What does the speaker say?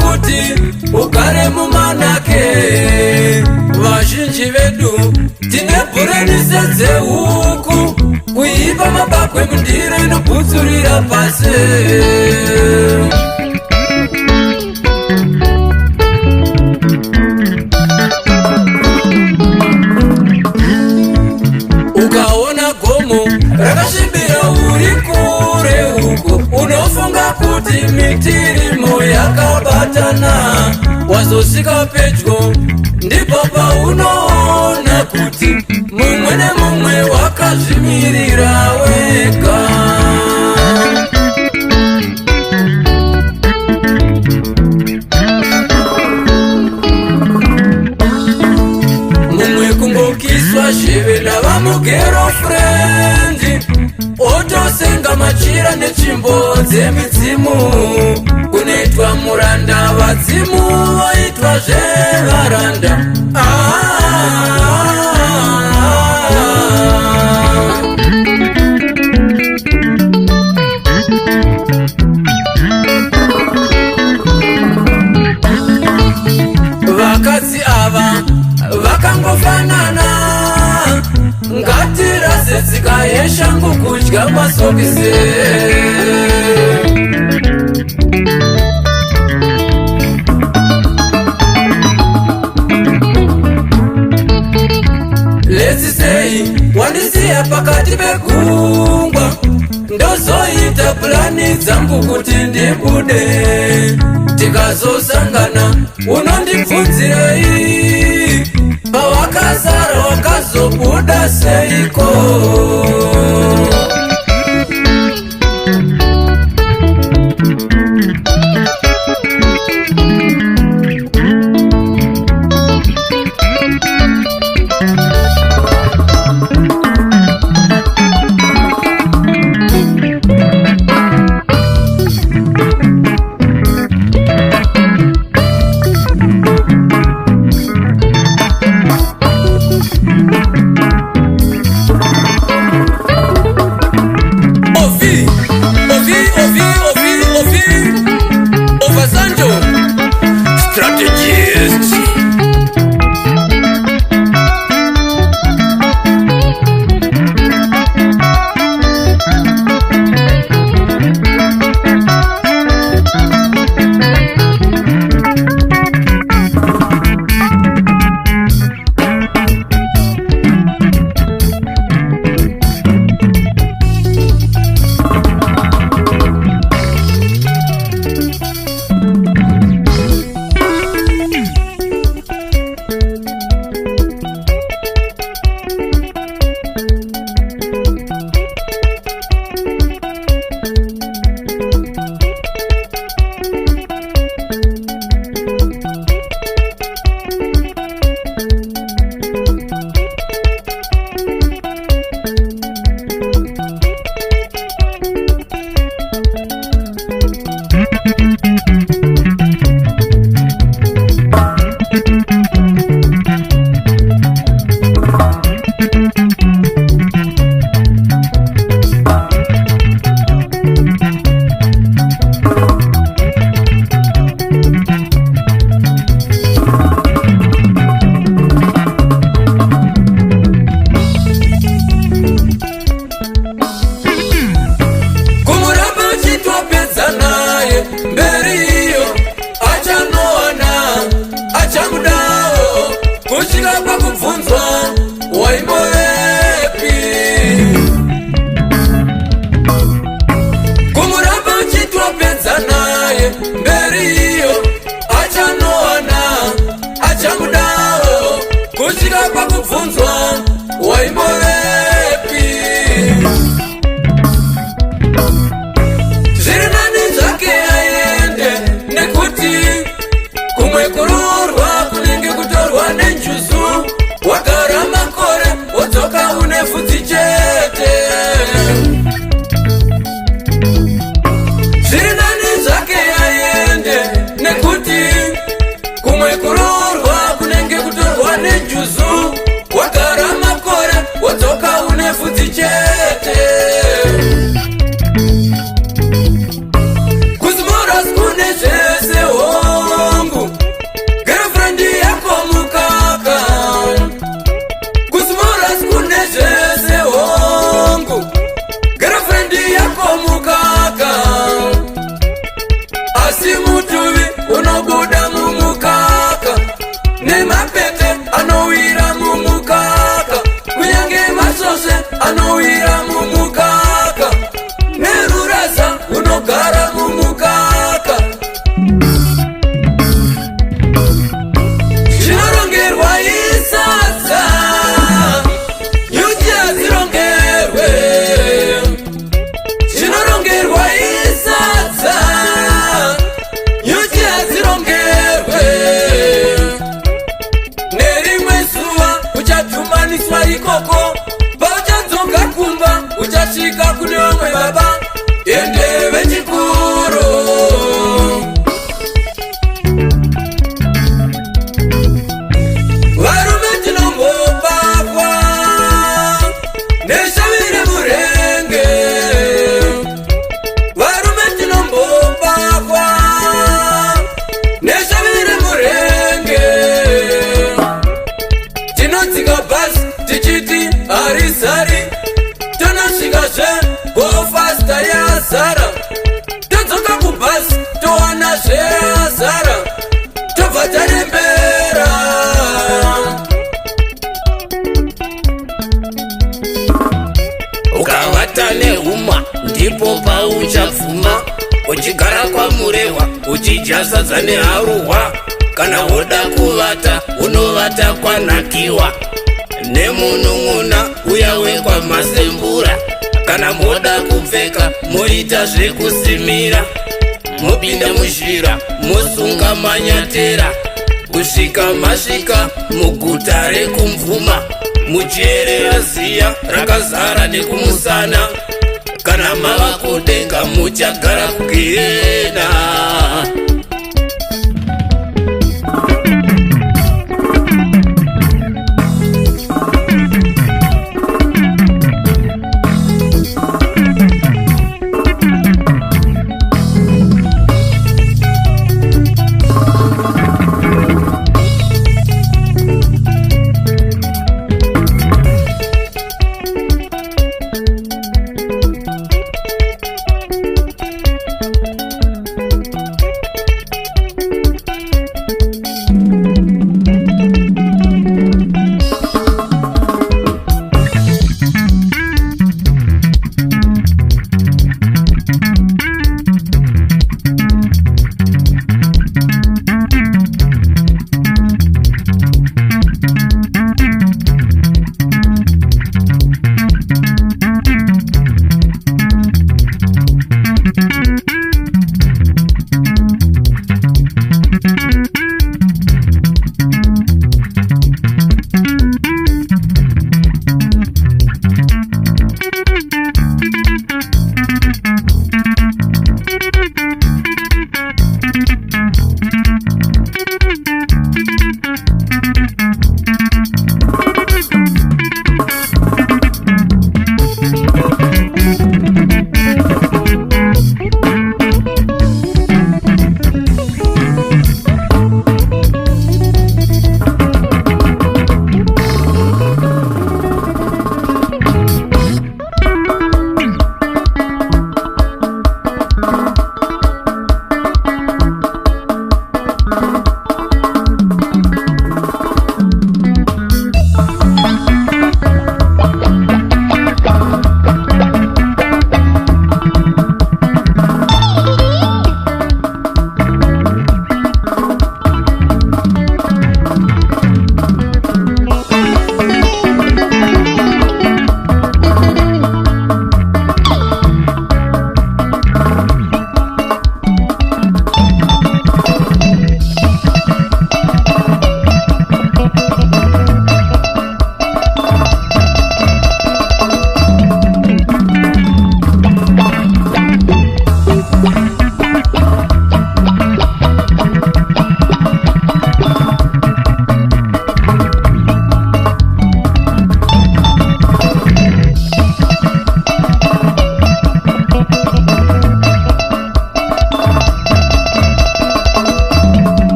kuti ugare mumanake. Vazhinji vedu tine bureni sedzehuku, kuipa mabakwe mundiro inobudzurira pasi. Ukaona gomo rakasvibira uri kure huku, unofunga kuti mitirimo yakabatana. Wazosvika pedyo ndipo paunoona kuti mumwe nemumwe wakazvimirira wega. Mumwe kungokiswa zheve navamugirlfriend, otosenga machira netsvimbo dzemidzimu. Kunoitwa muranda vadzimu voitwa zvevaranda. Vakadzi ava vakangofanana, ngatirase tsika yeshangu kudya masokisi. Let's say wandisiya pakati pegungwa, ndozoita plani dzangu kuti ndibude. Tikazosangana unondibvunzirei, pawakazara wakazobuda seiko. kumwe kurorwa kunenge kutorwa nejuzu wakarama ikoko pauchadzoka kumba uchasvika kune vamwe baba ende vechikuru. Varume tinombopakwa neshavire murenge, varume tinombopakwa neshavire murenge. Tinodzika bhazi tichiti harizari, tonosvikazve gofasta yazara, todzoka kubhazi towana zveyazara, tobva tarembera. Ukavata nehuma ndipo pauchapfuma, uchigara kwamurehwa uchidya sadza neharuhwa. Kana woda kuvata unovata kwanakiwa nemunun'una uya wekwamasembura. Kana moda kupfeka moita zvekusimira, mopinda mushira mosunga manyatera, kusvika masvika muguta rekumvuma, muchierera ziya rakazara nekumusana. Kana mava kudenga muchagara kugehena.